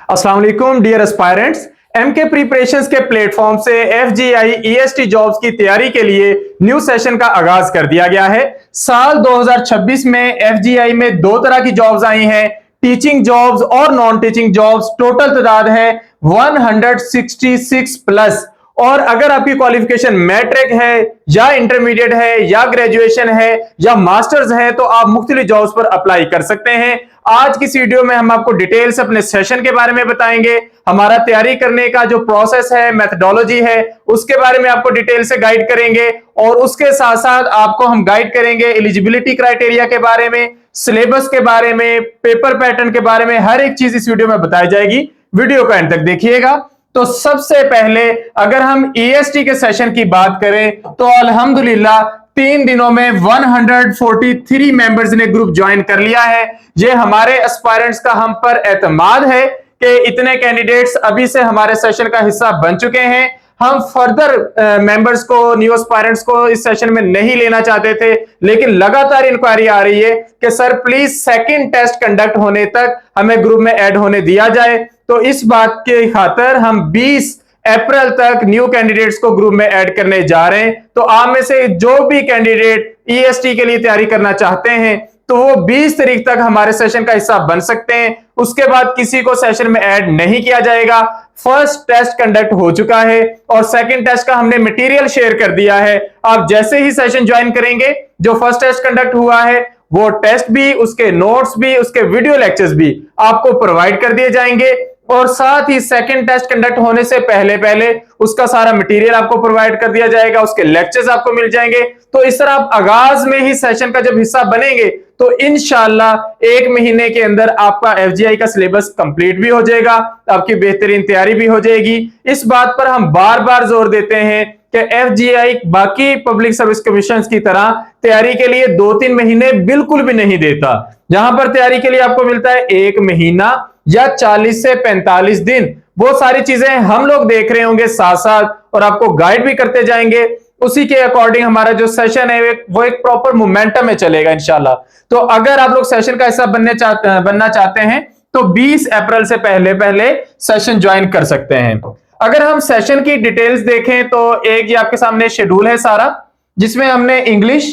अस्सलाम वालेकुम dear aspirants. MK preparations के प्लेटफॉर्म से एफजीआई ईएसटी जॉब्स की तैयारी के लिए न्यू सेशन का आगाज कर दिया गया है। साल 2026 में एफजीआई में दो तरह की जॉब्स आई हैं, टीचिंग जॉब्स और नॉन टीचिंग जॉब्स। टोटल तादाद है 166 प्लस। और अगर आपकी क्वालिफिकेशन मैट्रिक है या इंटरमीडिएट है या ग्रेजुएशन है या मास्टर्स है तो आप मुख्तलिफ जॉब्स पर अप्लाई कर सकते हैं। आज की इस वीडियो में हम आपको डिटेल से अपने सेशन के बारे में बताएंगे, हमारा तैयारी करने का जो प्रोसेस है, मेथडोलॉजी है, उसके बारे में आपको डिटेल से गाइड करेंगे और उसके साथ साथ आपको हम गाइड करेंगे एलिजिबिलिटी क्राइटेरिया के बारे में, सिलेबस के बारे में, पेपर पैटर्न के बारे में। हर एक चीज इस वीडियो में बताई जाएगी, वीडियो को एंड तक देखिएगा। तो सबसे पहले अगर हम ईएसटी के सेशन की बात करें तो अल्हम्दुलिल्लाह 3 दिनों में 143 मेंबर्स ने ग्रुप ज्वाइन कर लिया है। ये हमारे एस्पायरेंट्स का हम पर एतमाद है कि इतने कैंडिडेट्स अभी से हमारे सेशन का हिस्सा बन चुके हैं। हम फर्दर मेंबर्स को, न्यू एस्पायरेंट्स को इस सेशन में नहीं लेना चाहते थे, लेकिन लगातार इंक्वायरी आ रही है कि sir please second test conduct होने तक हमें ग्रुप में ऐड होने दिया जाए। तो इस बात के खातिर हम 20 अप्रैल तक न्यू कैंडिडेट्स को ग्रुप में ऐड करने जा रहे हैं। तो आप में से जो भी कैंडिडेट ईएसटी के लिए तैयारी करना चाहते हैं तो वो 20 तारीख तक हमारे सेशन का हिस्सा बन सकते हैं। उसके बाद किसी को सेशन में ऐड नहीं किया जाएगा। फर्स्ट टेस्ट कंडक्ट हो चुका है और सेकंड टेस्ट का हमने मटेरियल शेयर कर दिया है। आप जैसे ही सेशन ज्वाइन करेंगे, जो फर्स्ट टेस्ट कंडक्ट हुआ है वो टेस्ट भी, उसके नोट्स भी, उसके वीडियो लेक्चर्स भी आपको प्रोवाइड कर दिए जाएंगे और साथ ही सेकंड टेस्ट कंडक्ट होने से पहले पहले उसका सारा मटेरियल आपको प्रोवाइड कर दिया जाएगा, उसके लेक्चर्स आपको मिल जाएंगे। तो इस तरह आप आगाज में ही सेशन का जब हिस्सा बनेंगे तो इंशाल्लाह 1 महीने के अंदर आपका एफजीआई का सिलेबस कंप्लीट भी हो जाएगा, आपकी बेहतरीन तैयारी भी हो जाएगी। इस बात पर हम बार बार जोर देते हैं कि एफजीआई बाकी पब्लिक सर्विस कमीशन की तरह तैयारी के लिए 2-3 महीने बिल्कुल भी नहीं देता। जहां पर तैयारी के लिए आपको मिलता है 1 महीना या 40 से 45 दिन। वो सारी चीजें हम लोग देख रहे होंगे साथ साथ और आपको गाइड भी करते जाएंगे। उसी के अकॉर्डिंग हमारा जो सेशन है वो एक प्रॉपर मोमेंटम में चलेगा इंशाल्लाह। तो अगर आप लोग सेशन का हिस्सा बनना चाहते हैं तो 20 अप्रैल से पहले पहले सेशन ज्वाइन कर सकते हैं। अगर हम सेशन की डिटेल्स देखें तो एक ये आपके सामने शेड्यूल है सारा, जिसमें हमने English,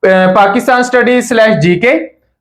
Pakistan studies / GK,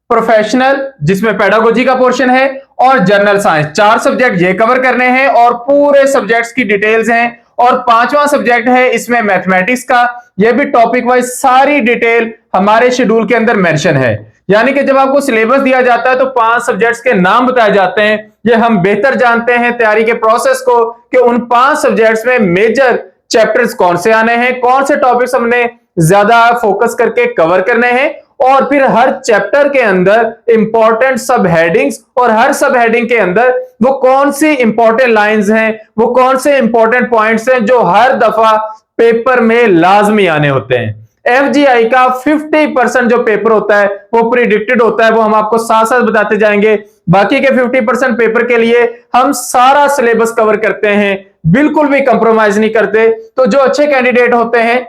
professional जिसमें पेडागोजी का पोर्शन है और जनरल साइंस, 4 सब्जेक्ट ये कवर करने हैं और पूरे सब्जेक्ट्स की डिटेल्स हैं। और 5वां सब्जेक्ट है इसमें मैथमेटिक्स का, ये भी टॉपिक वाइज सारी डिटेल हमारे शेड्यूल के अंदर मेंशन है। यानी कि जब आपको सिलेबस दिया जाता है तो 5 सब्जेक्ट्स के नाम बताए जाते हैं। ये हम बेहतर जानते हैं तैयारी के प्रोसेस को कि उन 5 सब्जेक्ट्स में मेजर चैप्टर्स कौन से आने हैं, कौन से टॉपिक्स हमने ज्यादा फोकस करके कवर करने हैं और फिर हर चैप्टर के अंदर इंपॉर्टेंट सब हेडिंग्स और हर सब हेडिंग के अंदर वो कौन सी इंपॉर्टेंट लाइंस हैं, वो कौन से इंपॉर्टेंट पॉइंट्स हैं जो हर दफा पेपर में लाजमी आने होते हैं। एफजीआई का 50% जो पेपर होता है वो प्रिडिक्टेड होता है, वो हम आपको साथ साथ बताते जाएंगे। बाकी के 50% पेपर के लिए हम सारा सिलेबस कवर करते हैं, बिल्कुल भी कंप्रोमाइज नहीं करते। तो जो अच्छे कैंडिडेट होते हैं,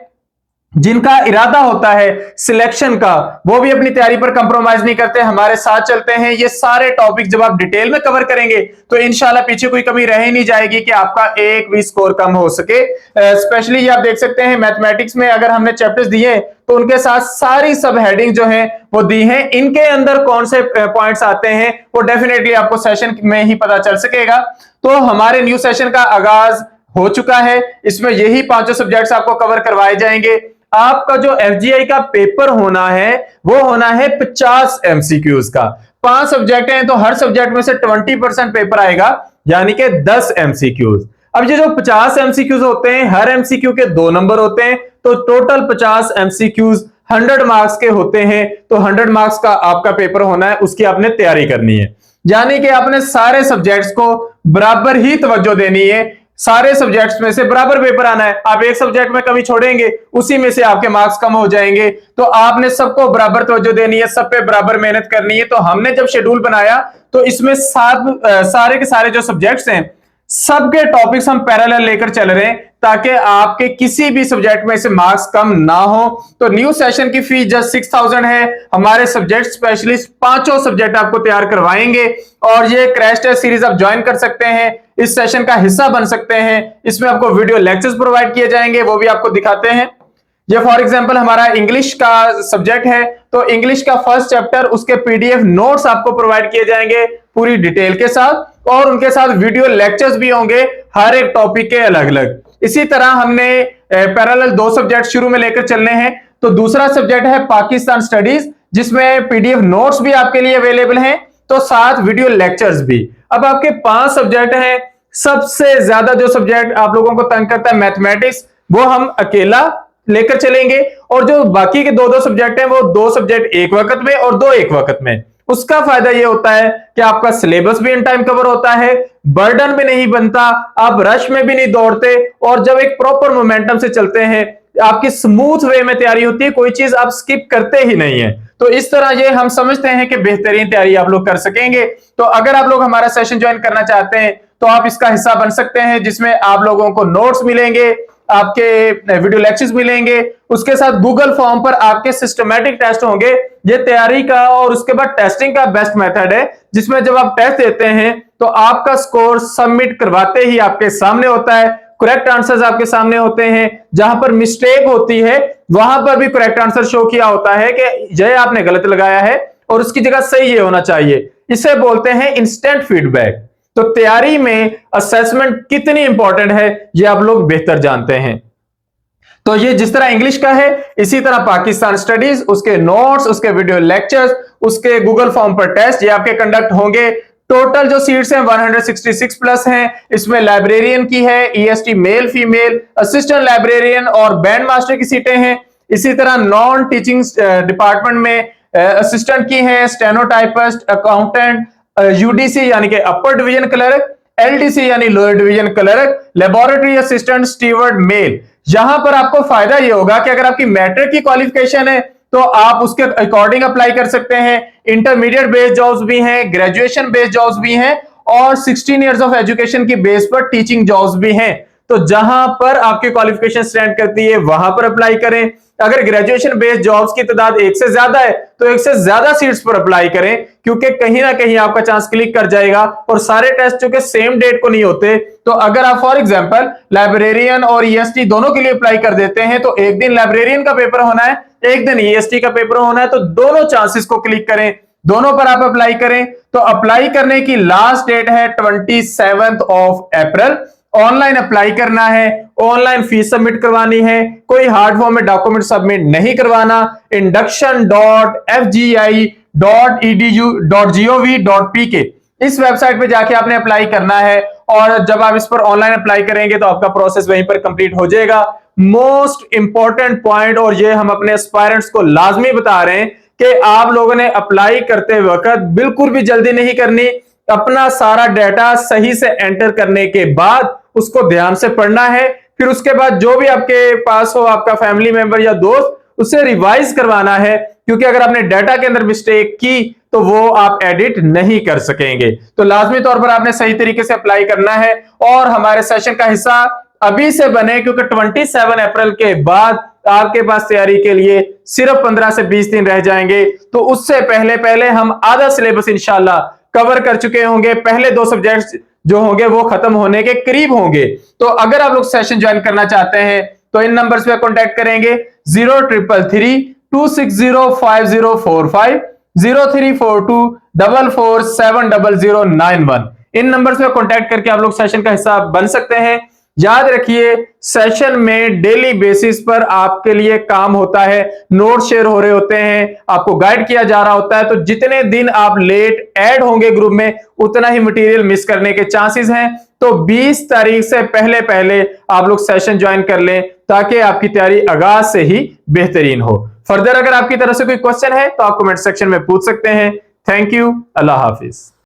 जिनका इरादा होता है सिलेक्शन का, वो भी अपनी तैयारी पर कंप्रोमाइज नहीं करते, हमारे साथ चलते हैं। ये सारे टॉपिक जब आप डिटेल में कवर करेंगे तो इंशाल्लाह पीछे कोई कमी रह ही नहीं जाएगी कि आपका एक भी स्कोर कम हो सके। स्पेशली ये आप देख सकते हैं मैथमेटिक्स में अगर हमने चैप्टर्स दिए तो उनके साथ सारी सब हेडिंग जो है वो दी है। इनके अंदर कौन से पॉइंट्स आते हैं वो डेफिनेटली आपको सेशन में ही पता चल सकेगा। तो हमारे न्यू सेशन का आगाज हो चुका है, इसमें यही 5 सब्जेक्ट्स आपको कवर करवाए जाएंगे। आपका जो एफजीआई का पेपर होना है वो होना है 50 एमसीक्यूज का। 5 सब्जेक्ट हैं तो हर सब्जेक्ट में से 20% पेपर आएगा, यानी कि 10 एमसीक्यूज। अब ये जो 50 एमसीक्यूज होते हैं, हर एमसीक्यू के 2 नंबर होते हैं, तो टोटल 50 एमसीक्यूज 100 मार्क्स के होते हैं। तो 100 मार्क्स का आपका पेपर होना है, उसकी आपने तैयारी करनी है। यानी कि आपने सारे सब्जेक्ट्स को बराबर ही तवज्जो देनी है, सारे सब्जेक्ट्स में से बराबर पेपर आना है। आप एक सब्जेक्ट में कमी छोड़ेंगे, उसी में से आपके मार्क्स कम हो जाएंगे। तो आपने सबको बराबर तवज्जो देनी है, सब पे बराबर मेहनत करनी है। तो हमने जब शेड्यूल बनाया तो इसमें सारे के सारे जो सब्जेक्ट्स हैं सबके टॉपिक्स हम पैरेलल लेकर चल रहे हैं ताकि आपके किसी भी सब्जेक्ट में से मार्क्स कम ना हो। तो न्यू सेशन की फीस जस्ट 6000 है। हमारे सब्जेक्ट स्पेशलिस्ट पांचों सब्जेक्ट आपको तैयार करवाएंगे और ये क्रैश टेस्ट सीरीज आप ज्वाइन कर सकते हैं, इस सेशन का हिस्सा बन सकते हैं। इसमें आपको वीडियो लेक्चर्स प्रोवाइड किए जाएंगे, वो भी आपको दिखाते हैं। ये फॉर एग्जांपल हमारा इंग्लिश का सब्जेक्ट है, तो इंग्लिश का फर्स्ट चैप्टर उसके पीडीएफ नोट्स आपको प्रोवाइड किए जाएंगे पूरी डिटेल के साथ, और उनके साथ वीडियो लेक्चर्स भी होंगे हर एक टॉपिक के अलग अलग। इसी तरह हमने पैरेलल 2 सब्जेक्ट शुरू में लेकर चलने हैं। तो दूसरा सब्जेक्ट है पाकिस्तान स्टडीज, जिसमें पीडीएफ नोट्स भी आपके लिए अवेलेबल हैं, तो साथ वीडियो लेक्चर्स भी। अब आपके 5 सब्जेक्ट हैं। सबसे ज्यादा जो सब्जेक्ट आप लोगों को तंग करता है मैथमेटिक्स, वो हम अकेला लेकर चलेंगे, और जो बाकी के 2 सब्जेक्ट हैं वो 2 सब्जेक्ट एक वक्त में और 2 एक वक्त में। उसका फायदा ये होता है कि आपका सिलेबस भी इन टाइम कवर होता है, बर्डन भी नहीं बनता, आप रश में भी नहीं दौड़ते, और जब एक प्रॉपर मोमेंटम से चलते हैं आपकी स्मूथ वे में तैयारी होती है, कोई चीज आप स्किप करते ही नहीं है। तो इस तरह ये हम समझते हैं कि बेहतरीन तैयारी आप लोग कर सकेंगे। तो अगर आप लोग हमारा सेशन ज्वाइन करना चाहते हैं तो आप इसका हिस्सा बन सकते हैं, जिसमें आप लोगों को नोट्स मिलेंगे, आपके वीडियो लेक्चर्स मिलेंगे, उसके साथ गूगल फॉर्म पर आपके सिस्टमैटिक टेस्ट होंगे। ये तैयारी का और उसके बाद टेस्टिंग का बेस्ट मेथड है, जिसमें जब आप टेस्ट देते हैं तो आपका स्कोर सबमिट करवाते ही आपके सामने होता है, करेक्ट आंसर्स आपके सामने होते हैं। जहां पर मिस्टेक होती है वहां पर भी करेक्ट आंसर शो किया होता है कि ये आपने गलत लगाया है और उसकी जगह सही ये होना चाहिए। इसे बोलते हैं इंस्टेंट फीडबैक। तो तैयारी में असेसमेंट कितनी इंपॉर्टेंट है ये आप लोग बेहतर जानते हैं। तो ये जिस तरह इंग्लिश का है, इसी तरह पाकिस्तान स्टडीज, उसके नोट्स, उसके वीडियो लेक्चर्स, उसके गूगल फॉर्म पर टेस्ट, ये आपके कंडक्ट होंगे। टोटल जो सीट्स हैं 166 प्लस हैं। इसमें लाइब्रेरियन की है, EST male female, assistant librarian और बैंड मास्टर की सीटें हैं। इसी तरह नॉन टीचिंग डिपार्टमेंट में असिस्टेंट की है, स्टेनोटाइपिस्ट, अकाउंटेंट, यूडीसी यानी कि अपर डिवीजन क्लर्क, एलडीसी यानी lower division clerk, laboratory assistant, steward male. यहां पर आपको फायदा यह होगा कि अगर आपकी मैट्रिक की क्वालिफिकेशन है तो आप उसके अकॉर्डिंग अप्लाई कर सकते हैं। इंटरमीडिएट बेस्ड जॉब्स भी हैं, ग्रेजुएशन बेस्ड जॉब्स भी हैं, और 16 इयर्स ऑफ एजुकेशन की बेस पर टीचिंग जॉब्स भी हैं। तो जहां पर आपकी क्वालिफिकेशन स्टैंड करती है वहां पर अप्लाई करें। अगर ग्रेजुएशन बेस्ड जॉब्स की तादाद 1 से ज्यादा है तो 1 से ज्यादा सीट्स पर अप्लाई करें, क्योंकि कहीं ना कहीं आपका चांस क्लिक कर जाएगा। और सारे टेस्ट जो कि सेम डेट को नहीं होते, तो अगर आप फॉर एग्जांपल लाइब्रेरियन और ईएसटी दोनों के लिए अप्लाई कर देते हैं तो एक दिन लाइब्रेरियन का पेपर होना है, एक दिन ईएसटी का पेपर होना है, तो दोनों चांसेस को क्लिक करें, दोनों पर आप अप्लाई करें। तो अप्लाई करने की लास्ट डेट है 27 अप्रैल। ऑनलाइन अप्लाई करना है, ऑनलाइन फीस सबमिट करवानी है, कोई हार्ड फॉर्म में डॉक्यूमेंट सबमिट नहीं करवाना। induction.fgi.edu.gov.pk इस वेबसाइट पे जाके आपने अप्लाई करना है, और जब आप इस पर ऑनलाइन अप्लाई करेंगे तो आपका प्रोसेस वहीं पर कंप्लीट हो जाएगा। मोस्ट इंपॉर्टेंट पॉइंट, और ये हम अपने एस्पायरेंट्स को लाजमी बता रहे हैं कि आप लोगों ने अप्लाई करते वक्त बिल्कुल भी जल्दी नहीं करनी। अपना सारा डाटा सही से एंटर करने के बाद उसको ध्यान से पढ़ना है, फिर उसके बाद जो भी आपके पास हो, आपका फैमिली मेंबर या दोस्त, उसे रिवाइज करवाना है, क्योंकि अगर आपने डाटा के अंदर मिस्टेक की तो वो आप एडिट नहीं कर सकेंगे। तो लाजमी तौर पर आपने सही तरीके से अप्लाई करना है और हमारे सेशन का हिस्सा अभी से बने, क्योंकि 27 अप्रैल के बाद आपके पास तैयारी के लिए सिर्फ 15 से 20 दिन रह जाएंगे। तो उससे पहले पहले हम आधा सिलेबस इंशाल्लाह कवर कर चुके होंगे। पहले 2 सब्जेक्ट्स जो होंगे वो खत्म होने के करीब होंगे। तो अगर आप लोग सेशन ज्वाइन करना चाहते हैं तो इन नंबर्स पे कांटेक्ट करेंगे 0333-260-5045, 034244700091। इन नंबर्स पे कांटेक्ट करके आप लोग सेशन का हिस्सा बन सकते हैं। याद रखिए, सेशन में डेली बेसिस पर आपके लिए काम होता है, नोट शेयर हो रहे होते हैं, आपको गाइड किया जा रहा होता है। तो जितने दिन आप लेट ऐड होंगे ग्रुप में, उतना ही मटेरियल मिस करने के चांसेस हैं। तो 20 तारीख से पहले पहले आप लोग सेशन ज्वाइन कर लें, ताकि आपकी तैयारी आगाज से ही बेहतरीन हो। फर्दर अगर आपकी तरफ से कोई क्वेश्चन है तो आप कमेंट सेक्शन में पूछ सकते हैं। Thank you, Allah Hafiz.